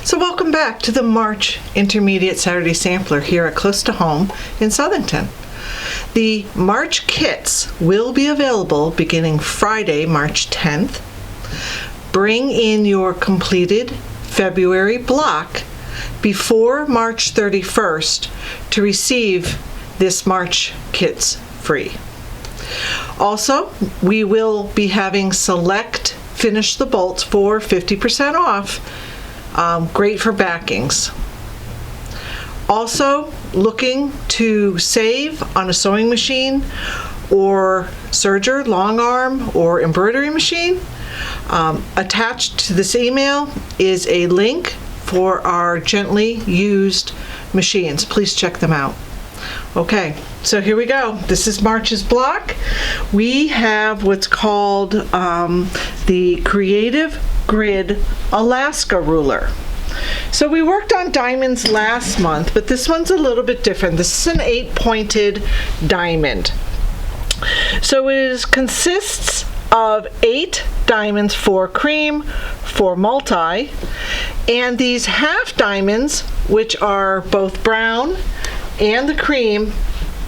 So welcome back to the March Intermediate Saturday Sampler here at Close to Home in Southington. The March kits will be available beginning Friday, March 10th. Bring in your completed February block before March 31st to receive this March kits free. Also, we will be having select Finish the Bolts for 50% off. Great for backings. Also, looking to save on a sewing machine or serger, long arm, or embroidery machine. Attached to this email is a link for our gently used machines. Please check them out. Okay, so here we go. This is March's block. We have what's called the Creative Grid Alaska ruler. So we worked on diamonds last month, but this one's a little bit different. This is an 8-pointed diamond. So it consists of 8 diamonds for cream, for multi, and these half diamonds, which are both brown and the cream,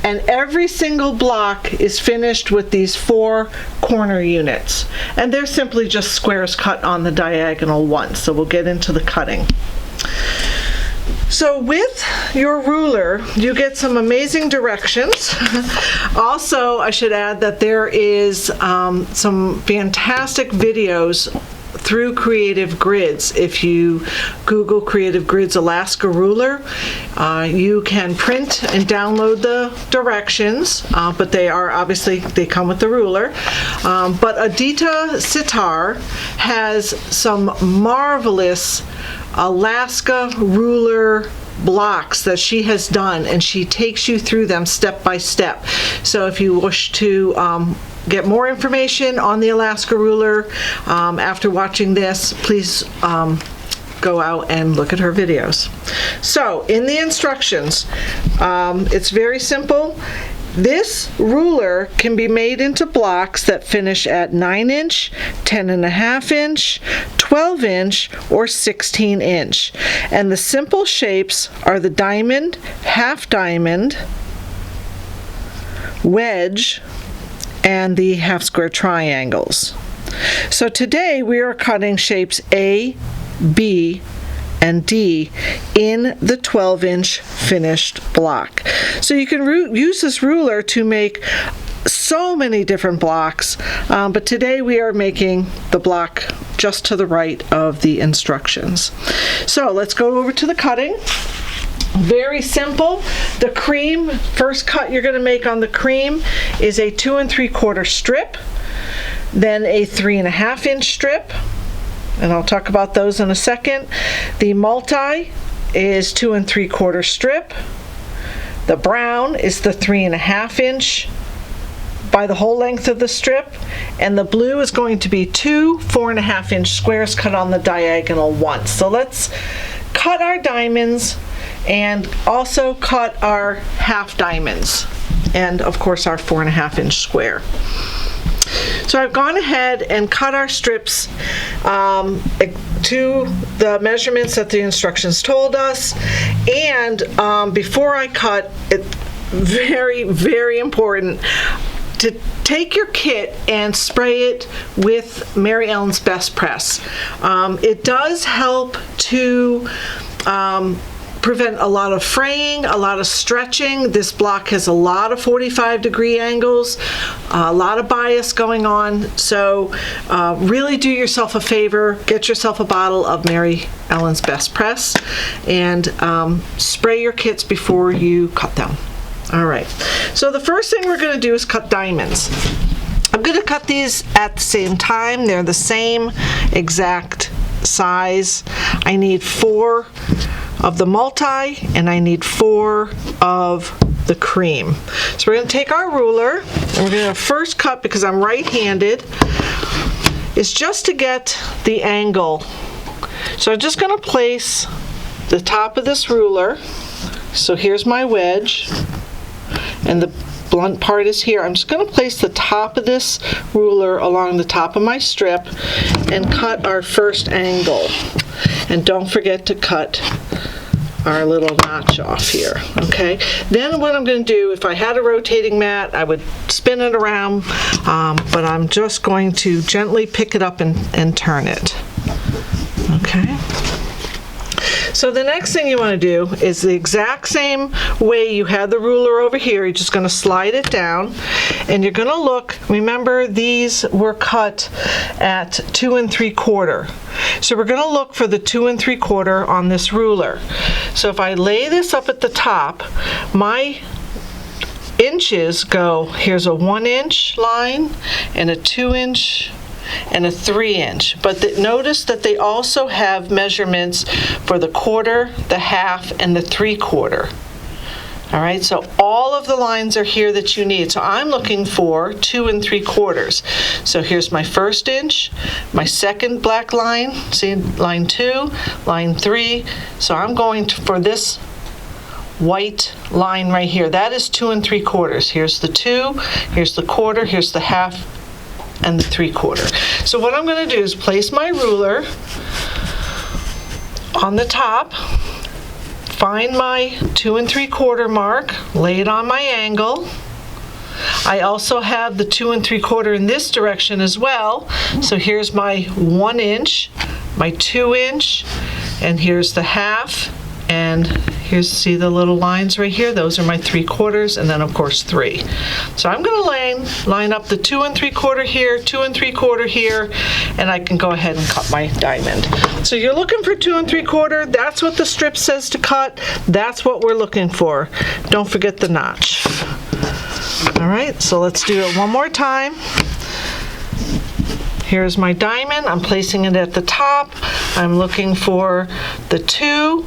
and every single block is finished with these 4 corner units, and they're simply just squares cut on the diagonal ones. So we'll get into the cutting. So with your ruler, you get some amazing directions. Also, I should add that there is some fantastic videos through Creative Grids. If you Google Creative Grids Alaska ruler, you can print and download the directions, but they come with the ruler. But Adita Sitar has some marvelous Alaska ruler blocks that she has done, and she takes you through them step by step. So if you wish to get more information on the Alaska ruler after watching this, please go out and look at her videos. So in the instructions, it's very simple. This ruler can be made into blocks that finish at 9-inch, 10.5-inch, 12-inch, or 16-inch. And the simple shapes are the diamond, half diamond, wedge, and the half square triangles. So today we are cutting shapes A, B, and D in the 12-inch finished block. So you can use this ruler to make so many different blocks, but today we are making the block just to the right of the instructions. So let's go over to the cutting. Very simple. The cream, first cut you're going to make on the cream is a 2 3/4 strip, then a 3.5-inch strip, and I'll talk about those in a second. The multi is 2 3/4 strip. The brown is the 3.5-inch by the whole length of the strip, and the blue is going to be 2 4.5-inch squares cut on the diagonal once. So let's cut our diamonds and also cut our half diamonds, and of course our 4.5-inch square. So I've gone ahead and cut our strips to the measurements that the instructions told us. And before I cut, it's very, very important to take your kit and spray it with Mary Ellen's Best Press. It does help to prevent a lot of fraying, a lot of stretching. This block has a lot of 45-degree angles, a lot of bias going on. So really do yourself a favor, get yourself a bottle of Mary Ellen's Best Press and spray your kits before you cut them. All right, so the first thing we're going to do is cut diamonds. I'm going to cut these at the same time. They're the same exact size. I need 4 of the multi, and I need 4 of the cream. So we're going to take our ruler, and we're going to first cut, because I'm right-handed, is just to get the angle. So I'm just going to place the top of this ruler. So here's my wedge, and the blunt part is here. I'm just going to place the top of this ruler along the top of my strip and cut our first angle. And don't forget to cut our little notch off here, okay? Then what I'm going to do, if I had a rotating mat, I would spin it around, but I'm just going to gently pick it up and turn it, okay? So the next thing you want to do is the exact same way you had the ruler over here. You're just going to slide it down, and you're going to look. Remember, these were cut at 2 3/4. So we're going to look for the 2 3/4 on this ruler. So if I lay this up at the top, my inches go, here's a 1 inch line and a 2 inch and a 3 inch, but notice that they also have measurements for the quarter, the half, and the 3/4. All right, so all of the lines are here that you need. So I'm looking for 2 3/4. So here's my 1st inch, my second black line, see, line 2, line 3. So I'm going for this white line right here. That is 2 3/4. Here's the 2, here's the quarter, here's the half, and the 3/4. So what I'm going to do is place my ruler on the top, find my 2 3/4 mark, lay it on my angle. I also have the 2 3/4 in this direction as well. So here's my 1 inch, my 2 inch, and here's the half, and here's, see the little lines right here? Those are my 3/4, and then of course 3. So I'm going to line up the 2 3/4 here, 2 3/4 here, and I can go ahead and cut my diamond. So you're looking for 2 3/4. That's what the strip says to cut. That's what we're looking for. Don't forget the notch. All right, so let's do it one more time. Here's my diamond. I'm placing it at the top. I'm looking for the 2,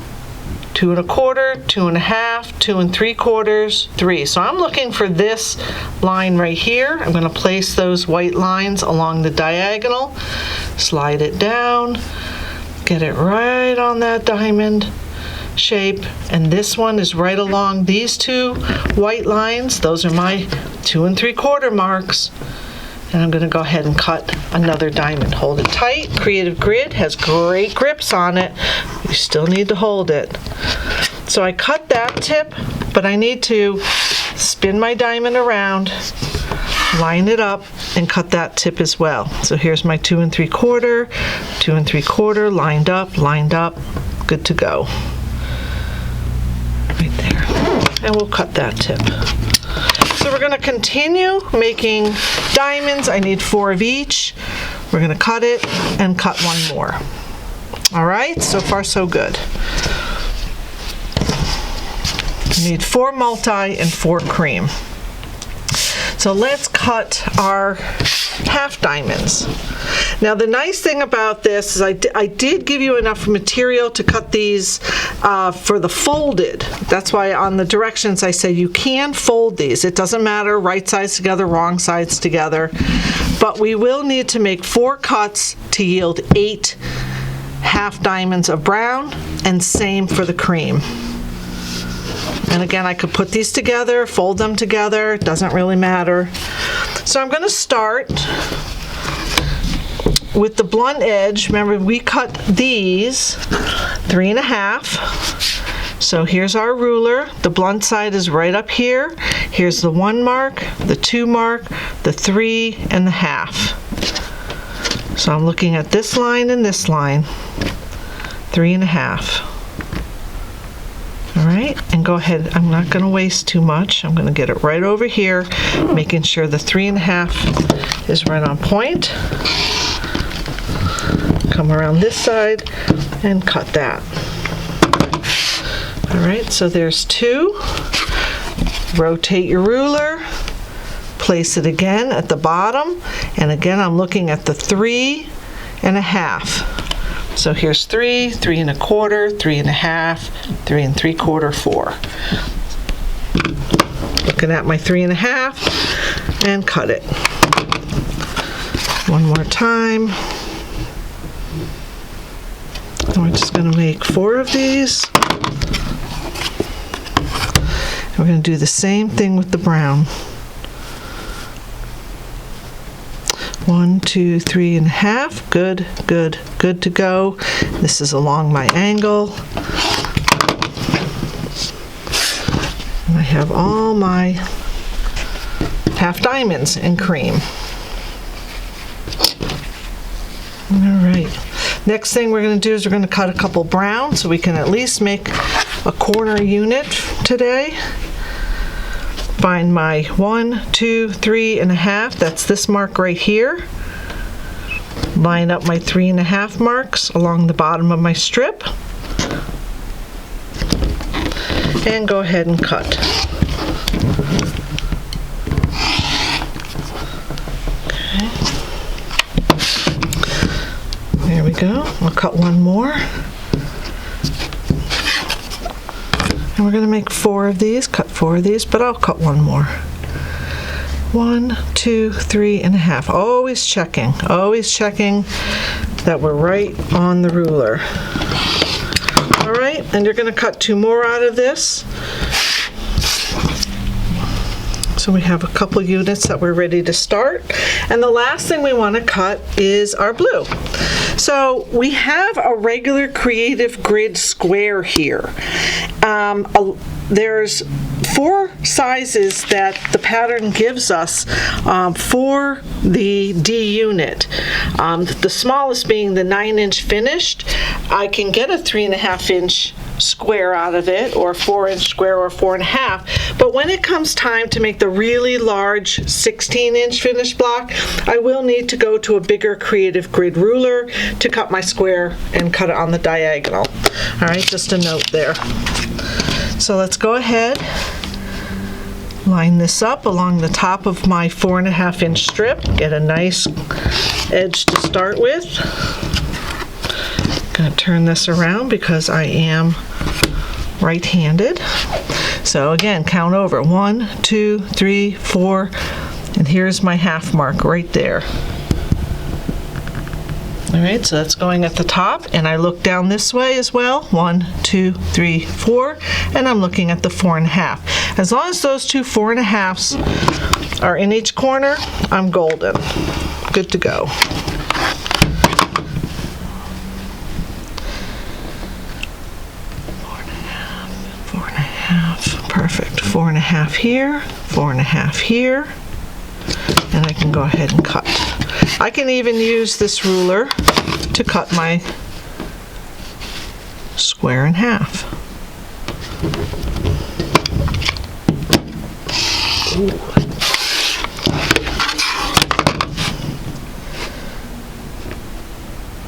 2 1/4, 2 1/2, 2 3/4, 3. So I'm looking for this line right here. I'm going to place those white lines along the diagonal, slide it down, get it right on that diamond shape, and this one is right along these 2 white lines. Those are my 2 3/4 marks. And I'm going to go ahead and cut another diamond. Hold it tight. Creative Grid has great grips on it. You still need to hold it. So I cut that tip, but I need to spin my diamond around, line it up, and cut that tip as well. So here's my 2 3/4, 2 3/4, lined up, good to go. Right there. And we'll cut that tip. So we're going to continue making diamonds. I need 4 of each. We're going to cut it and cut one more. All right, so far so good. You need 4 multi and 4 cream. So let's cut our half diamonds. Now the nice thing about this is I did give you enough material to cut these for the folded. That's why on the directions I say you can fold these. It doesn't matter right sides together, wrong sides together. But we will need to make 4 cuts to yield 8 half diamonds of brown, and same for the cream. And again, I could put these together, fold them together, it doesn't really matter. So I'm going to start with the blunt edge. Remember, we cut these 3 1/2. So here's our ruler. The blunt side is right up here. Here's the 1 mark, the 2 mark, the 3, and the half. So I'm looking at this line and this line, 3 1/2. All right, and go ahead. I'm not going to waste too much. I'm going to get it right over here, making sure the 3 1/2 is right on point. Come around this side and cut that. All right, so there's 2. Rotate your ruler, place it again at the bottom, and again I'm looking at the 3 1/2. So here's 3, 3 1/4, 3 1/2, 3 3/4, 4. Looking at my 3 1/2 and cut it. One more time. And we're just going to make 4 of these. And we're going to do the same thing with the brown. 1, 2, 3.5. Good, good, good to go. This is along my angle. And I have all my half diamonds in cream. All right. Next thing we're going to do is we're going to cut a couple brown so we can at least make a corner unit today. Find my 1, 2, 3.5. That's this mark right here. Line up my 3.5 marks along the bottom of my strip. And go ahead and cut. Okay. There we go. I'll cut one more. And we're going to make 4 of these, cut 4 of these, but I'll cut one more. 1, 2, 3.5. Always checking that we're right on the ruler. All right, and you're going to cut 2 more out of this. So we have a couple units that we're ready to start. And the last thing we want to cut is our blue. So we have a regular creative grid square here. There's 4 sizes that the pattern gives us for the D unit. The smallest being the 9-inch finished. I can get a 3.5-inch square out of it, or 4-inch square, or 4.5. But when it comes time to make the really large 16-inch finished block, I will need to go to a bigger creative grid ruler to cut my square and cut it on the diagonal. All right, just a note there. So let's go ahead, line this up along the top of my 4.5-inch strip, get a nice edge to start with. Going to turn this around because I am right-handed. So again, count over 1, 2, 3, 4, and here's my half mark right there. All right, so that's going at the top, and I look down this way as well. 1, 2, 3, 4, and I'm looking at the 4.5. As long as those two 4.5s are in each corner, I'm golden. Good to go. 4.5, perfect. 4.5 here, 4.5 here, and I can go ahead and cut. I can even use this ruler to cut my square in half. Ooh.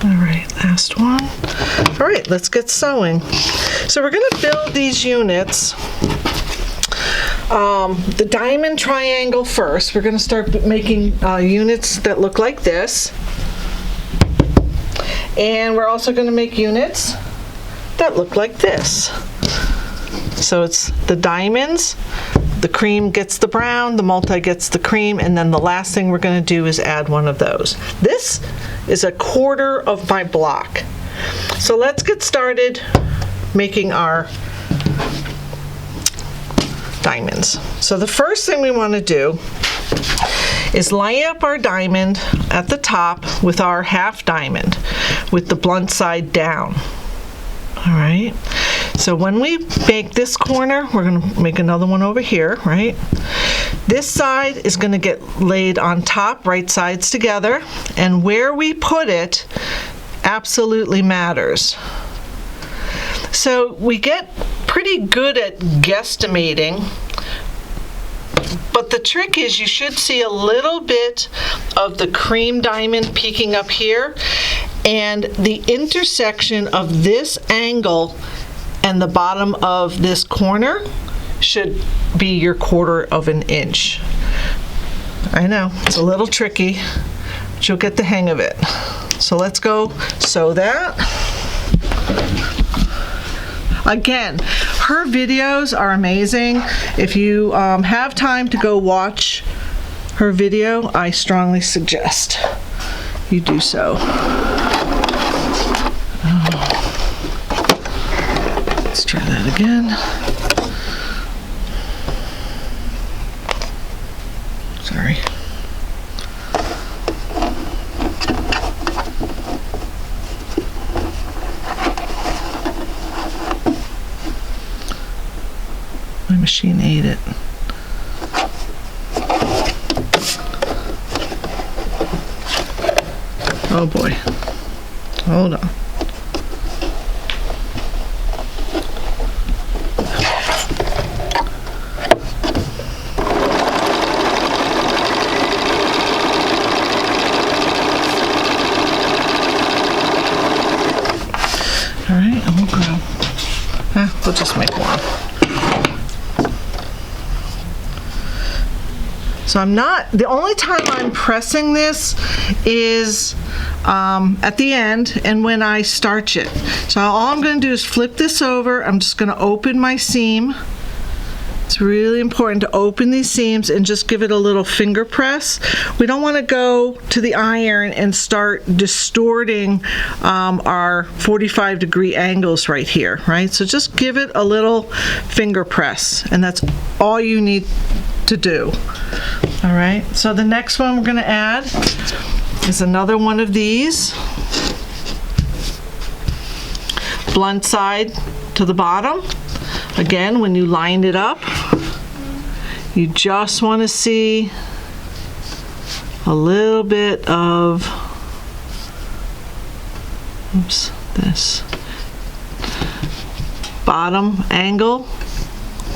All right, last one. All right, let's get sewing. So we're going to build these units. The diamond triangle first. We're going to start making units that look like this. And we're also going to make units that look like this. So it's the diamonds, the cream gets the brown, the multi gets the cream, and then the last thing we're going to do is add one of those. This is a quarter of my block. So let's get started making our diamonds. So the first thing we want to do is line up our diamond at the top with our half diamond with the blunt side down. All right, so when we make this corner, we're going to make another one over here, right? This side is going to get laid on top, right sides together, and where we put it absolutely matters. So we get pretty good at guesstimating, but the trick is you should see a little bit of the cream diamond peeking up here, and the intersection of this angle and the bottom of this corner should be your quarter of an inch. I know, it's a little tricky, but you'll get the hang of it. So let's go sew that. Again, her videos are amazing. If you have time to go watch her video, I strongly suggest you do so. Let's try that again. Sorry. My machine ate it. Oh boy. Hold on. All right, and we'll grab. We'll just make one. So the only time I'm pressing this is at the end and when I starch it. So all I'm going to do is flip this over. I'm just going to open my seam. It's really important to open these seams and just give it a little finger press. We don't want to go to the iron and start distorting our 45-degree angles right here, right? So just give it a little finger press, and that's all you need to do. All right, so the next one we're going to add is another one of these. Blunt side to the bottom. Again, when you line it up, you just want to see a little bit of, this bottom angle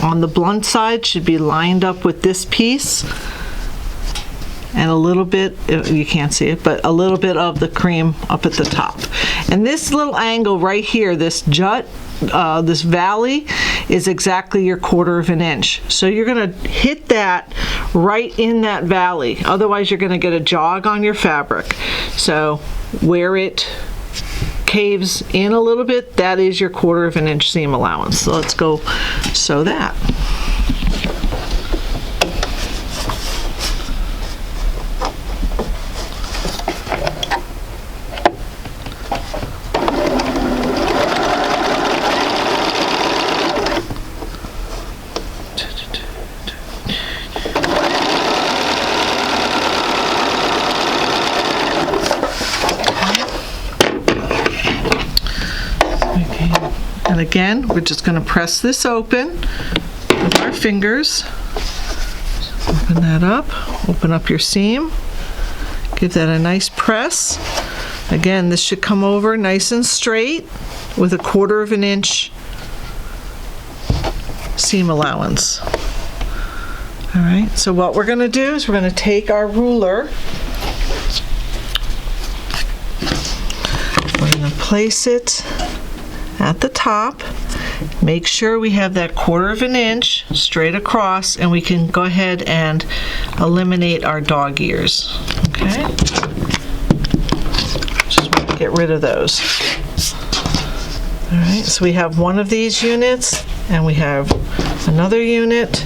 on the blunt side should be lined up with this piece, and a little bit, you can't see it, but a little bit of the cream up at the top. And this little angle right here, this jut, this valley, is exactly your 1/4 inch. So you're going to hit that right in that valley. Otherwise you're going to get a jog on your fabric. So where it caves in a little bit, that is your 1/4 inch seam allowance. So let's go sew that. And again, we're just going to press this open with our fingers. Open that up, open up your seam, give that a nice press. Again, this should come over nice and straight with a 1/4 inch seam allowance. All right, so what we're going to do is we're going to take our ruler, we're going to place it at the top, make sure we have that 1/4 inch straight across, and we can go ahead and eliminate our dog ears. Okay, just want to get rid of those. All right, so we have one of these units and we have another unit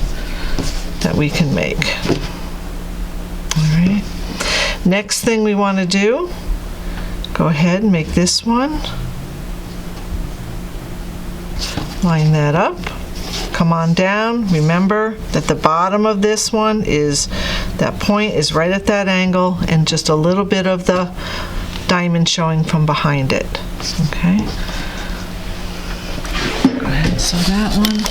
that we can make. All right, next thing we want to do, go ahead and make this one. Line that up, come on down. Remember that the bottom of this one is, that point is right at that angle, and just a little bit of the diamond showing from behind it. Okay, go ahead and sew that one.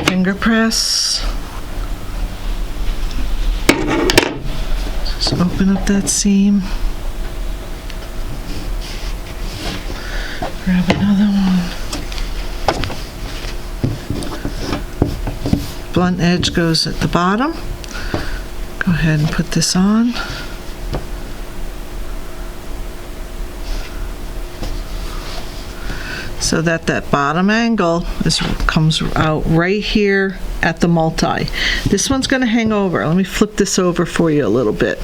Finger press. Just open up that seam. Grab another one. Blunt edge goes at the bottom. Go ahead and put this on. So that bottom angle comes out right here at the multi. This one's going to hang over. Let me flip this over for you a little bit.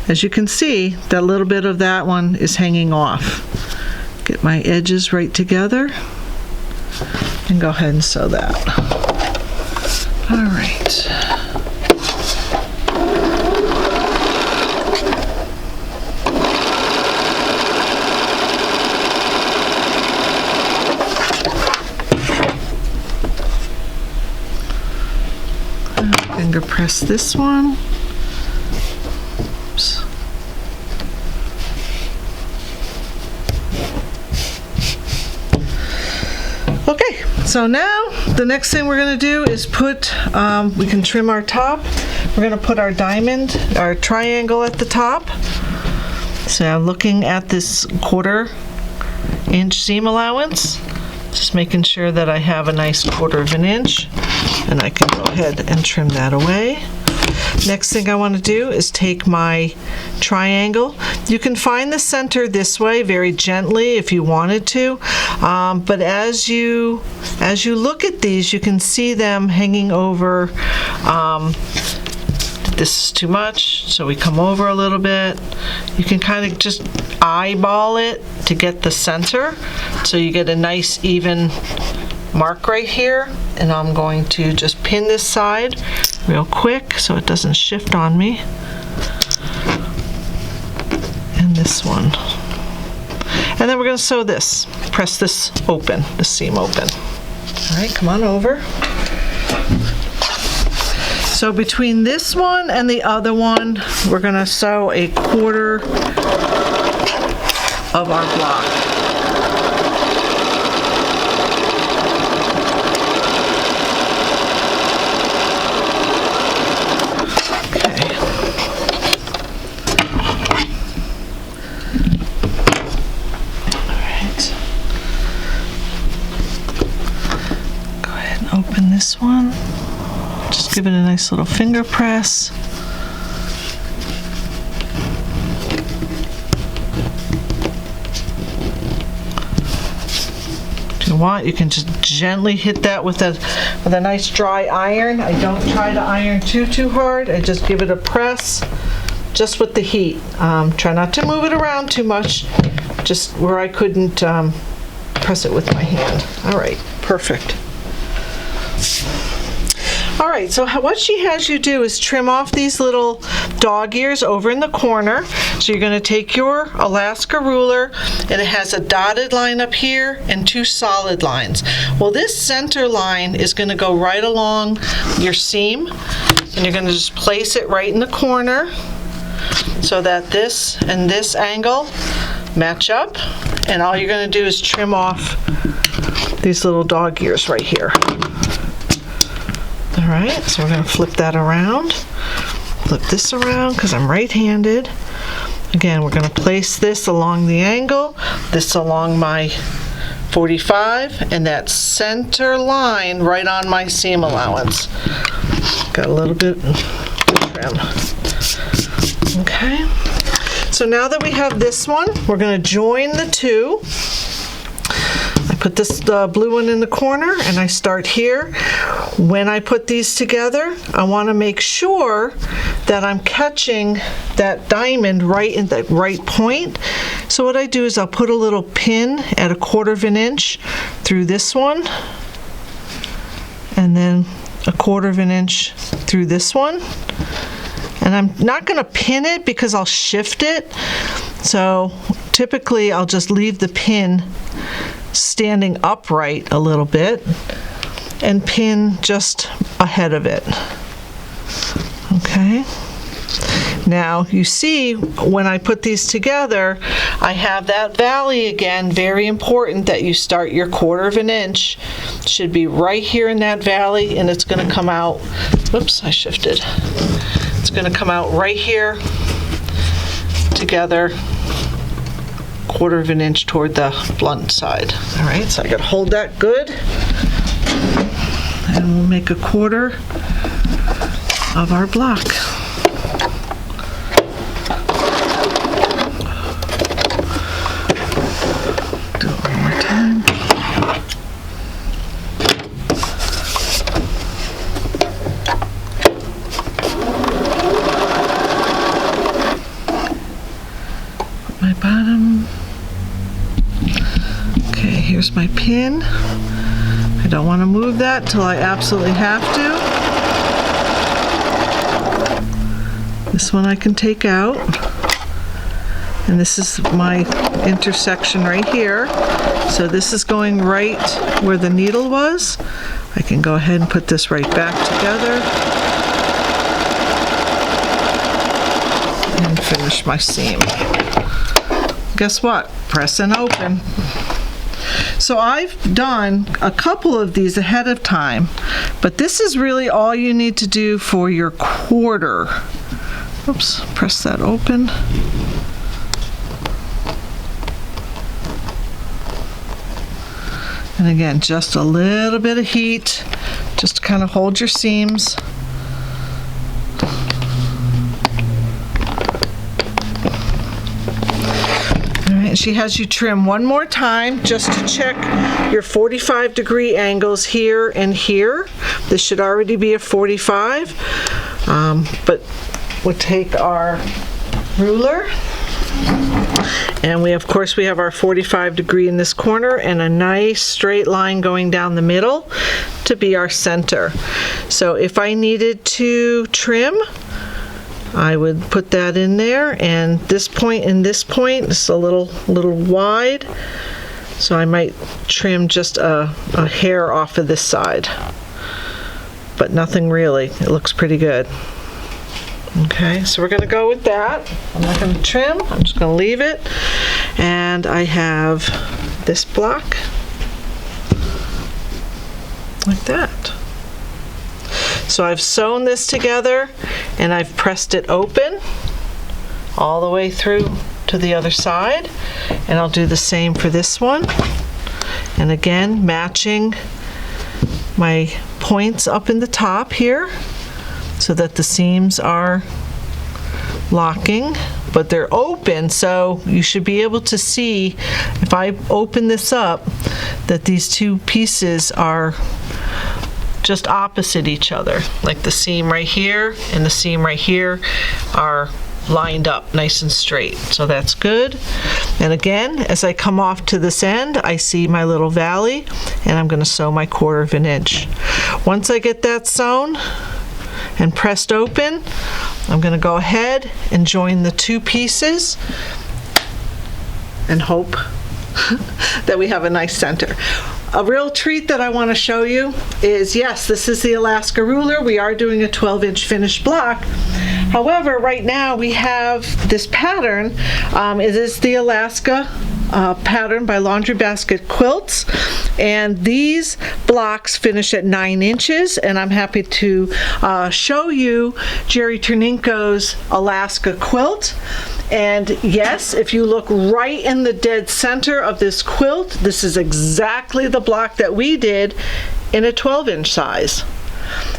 As you can see, that little bit of that one is hanging off. Get my edges right together and go ahead and sew that. All right. finger press this one. Oops. Okay, so now the next thing we're going to do is put, we can trim our top. We're going to put our diamond, our triangle at the top. So I'm looking at this 1/4 inch seam allowance, just making sure that I have a nice 1/4 inch, and I can go ahead and trim that away. Next thing I want to do is take my triangle. You can find the center this way very gently if you wanted to, but as you look at these, you can see them hanging over. This is too much, so we come over a little bit. You can kind of just eyeball it to get the center, so you get a nice even mark right here. And I'm going to just pin this side real quick so it doesn't shift on me. And this one. And then we're going to sew this. Press this open, the seam open. All right, come on over. So between this one and the other one, we're going to sew a 1/4 of our block. Okay. All right. Go ahead and open this one. Just give it a nice little finger press. If you want, you can just gently hit that with a nice dry iron. I don't try to iron too hard. I just give it a press, just with the heat. Try not to move it around too much, just where I couldn't press it with my hand. All right, perfect. All right, so what she has you do is trim off these little dog ears over in the corner. So you're going to take your Alaska ruler, and it has a dotted line up here and 2 solid lines. Well, this center line is going to go right along your seam, and you're going to just place it right in the corner so that this and this angle match up. And all you're going to do is trim off these little dog ears right here. All right, so we're going to flip that around. Flip this around because I'm right-handed. Again, we're going to place this along the angle, this along my 45, and that center line right on my seam allowance. Got a little bit of trim. Okay, so now that we have this one, we're going to join the two. I put this blue one in the corner, and I start here. When I put these together, I want to make sure that I'm catching that diamond right in the right point. So what I do is I'll put a little pin at a 1/4 inch through this one, and then a 1/4 inch through this one. And I'm not going to pin it because I'll shift it. So typically I'll just leave the pin standing upright a little bit and pin just ahead of it. Okay. Now you see when I put these together, I have that valley again. Very important that you start your 1/4 inch. Should be right here in that valley, and it's going to come out. Whoops, I shifted. It's going to come out right here together, 1/4 inch toward the blunt side. All right, so I got to hold that good, and we'll make a 1/4 of our block. Do it one more time. Put my bottom. Okay, here's my pin. I don't want to move that till I absolutely have to. This one I can take out. And this is my intersection right here. So this is going right where the needle was. I can go ahead and put this right back together. finish my seam. Guess what? Press and open. So I've done a couple of these ahead of time, but this is really all you need to do for your quarter. Oops, press that open. And again, just a little bit of heat, just to kind of hold your seams. She has you trim one more time just to check your 45-degree angles here and here. This should already be a 45, but we'll take our ruler, and we of course we have our 45-degree in this corner and a nice straight line going down the middle to be our center. So if I needed to trim, I would put that in there, and this point and this point is a little wide, so I might trim just a hair off of this side, but nothing really. It looks pretty good. Okay, so we're going to go with that. I'm not going to trim, I'm just going to leave it, and I have this block like that. So I've sewn this together and I've pressed it open all the way through to the other side, and I'll do the same for this one. And again, matching my points up in the top here so that the seams are locking, but they're open, so you should be able to see, if I open this up, that these two pieces are just opposite each other. Like the seam right here and the seam right here are lined up nice and straight, so that's good. And again, as I come off to this end, I see my little valley, and I'm going to sew my 1/4 of an inch. Once I get that sewn and pressed open, I'm going to go ahead and join the two pieces and hope that we have a nice center. A real treat that I want to show you is, yes, this is the Alaska ruler. We are doing a 12-inch finished block. However, right now we have this pattern. It is the Alaska pattern by Laundry Basket Quilts, and these blocks finish at 9 inches, and I'm happy to show you Jerry Terninko's Alaska quilt. And yes, if you look right in the dead center of this quilt, this is exactly the block that we did in a 12-inch size.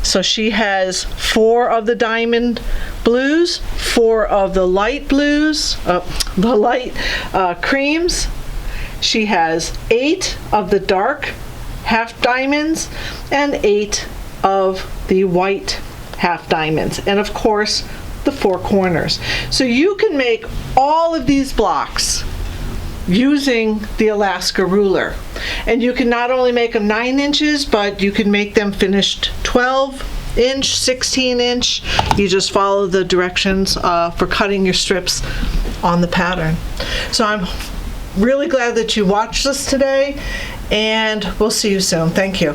So she has 4 of the diamond blues, 4 of the light blues, the light creams. She has 8 of the dark half diamonds and 8 of the white half diamonds, and of course the 4 corners. So you can make all of these blocks using the Alaska ruler, and you can not only make them 9 inches, but you can make them finished 12-inch, 16-inch. You just follow the directions for cutting your strips on the pattern. So I'm really glad that you watched this today, and we'll see you soon. Thank you.